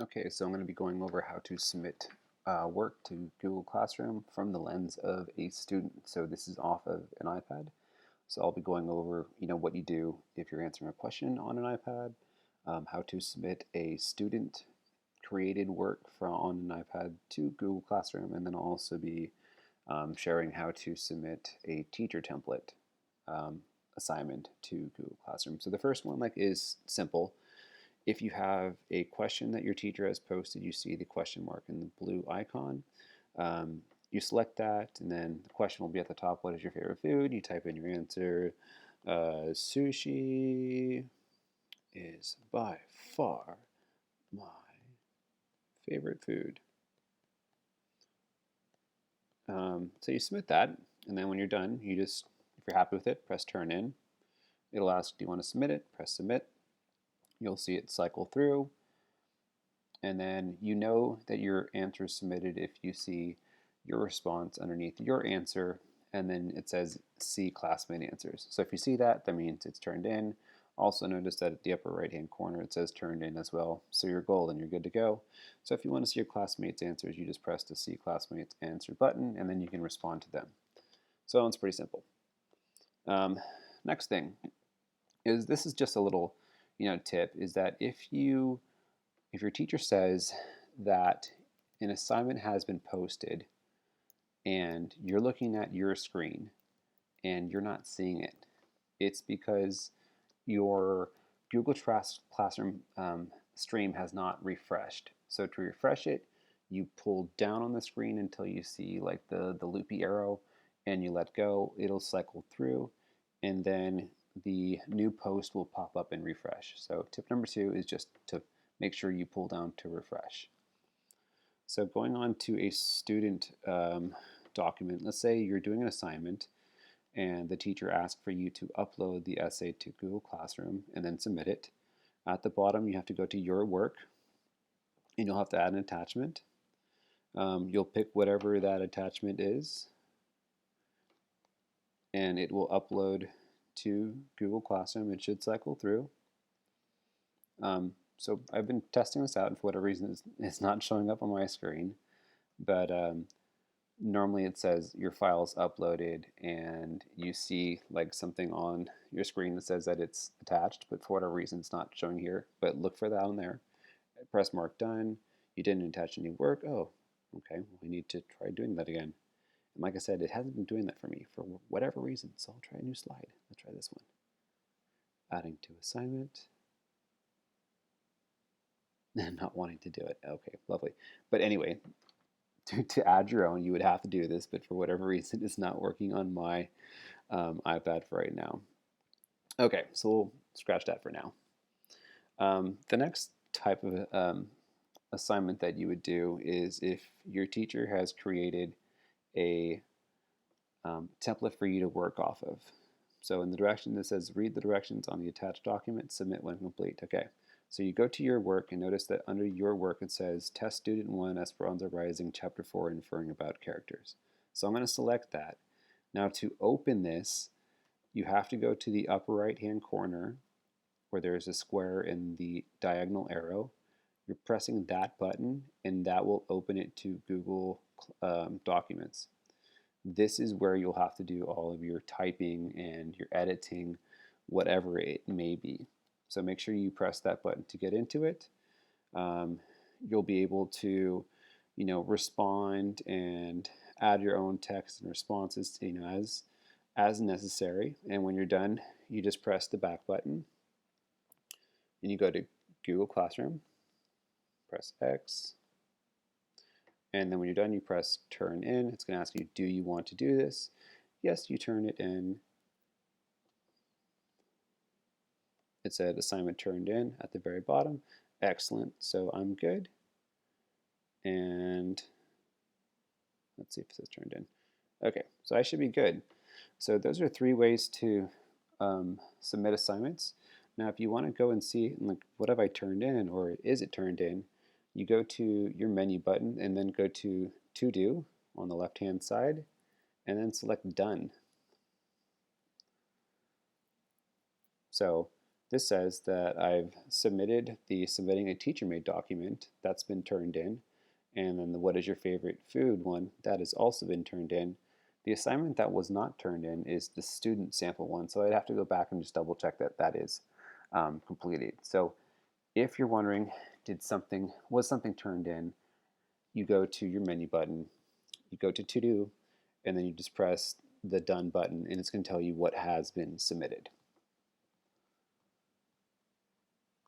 Okay, so I'm going to be going over how to submit work to Google Classroom from the lens of a student. So this is off of an iPad. So I'll be going over, what you do if you're answering a question on an iPad, how to submit a student created work from on an iPad to Google Classroom, and then I'll also be sharing how to submit a teacher template um, assignment to Google Classroom. So the first one is simple. If you have a question that your teacher has posted, you see the question mark in the blue icon. You select that, and then the question will be at the top. What is your favorite food? You type in your answer. Sushi is by far my favorite food. So you submit that, and then when you're done, if you're happy with it, press turn in. It'll ask, do you want to submit it? Press submit. You'll see it cycle through, and then you know that your answer is submitted if you see your response underneath your answer, and then it says see classmate answers. So if you see that, that means it's turned in. Also notice that at the upper right hand corner it says turned in as well. So you're golden, you're good to go. So if you want to see your classmates' answers, you just press the see classmates answer button, and then you can respond to them. So it's pretty simple. Next thing is, this is just a little tip, is that if your teacher says that an assignment has been posted and you're looking at your screen and you're not seeing it, it's because your Google Classroom stream has not refreshed. So to refresh it, you pull down on the screen until you see the loopy arrow, and you let go. It'll cycle through, and then the new post will pop up and refresh. So tip number 2 is just to make sure you pull down to refresh. So going on to a student document, let's say you're doing an assignment and the teacher asks for you to upload the essay to Google Classroom and then submit it. At the bottom, you have to go to your work, and you'll have to add an attachment. You'll pick whatever that attachment is, and it will upload to Google Classroom. It should cycle through. So I've been testing this out, and for whatever reason, it's not showing up on my screen. But normally it says your file's uploaded, and you see something on your screen that says that it's attached, but for whatever reason it's not showing here. But look for that on there. Press mark done. You didn't attach any work. Oh, okay, we need to try doing that again. And like I said, it hasn't been doing that for me for whatever reason, so I'll try a new slide. Let's try this one. Adding to assignment. Not wanting to do it. Okay, lovely. But anyway, to add your own, you would have to do this, but for whatever reason, it's not working on my iPad for right now. Okay, so we'll scratch that for now. The next type of assignment that you would do is if your teacher has created a template for you to work off of. So in the direction that says read the directions on the attached document, submit when complete. Okay, so you go to your work and notice that under your work it says Test Student 1 Esperanza Rising Chapter 4 Inferring About Characters. So I'm going to select that. Now to open this, you have to go to the upper right hand corner where there's a square in the diagonal arrow. You're pressing that button, and that will open it to Google Documents. This is where you'll have to do all of your typing and your editing, whatever it may be. So make sure you press that button to get into it. You'll be able to, respond and add your own text and responses, as necessary. And when you're done, you just press the back button, and you go to Google Classroom, press X, and then when you're done, you press turn in. It's going to ask you, do you want to do this? Yes, you turn it in. It said assignment turned in at the very bottom. Excellent, so I'm good. And let's see if it says turned in. Okay, so I should be good. So those are 3 ways to submit assignments. Now if you want to go and see what have I turned in, or is it turned in, you go to your menu button and then go to do on the left hand side and then select done. So This says that I've submitted the submitting a teacher made document that's been turned in, and then the what is your favorite food one that has also been turned in. The assignment that was not turned in is the student sample one, so I'd have to go back and just double check that that is completed. So if you're wondering, was something turned in, you go to your menu button, you go to do, and then you just press the done button, and it's going to tell you what has been submitted.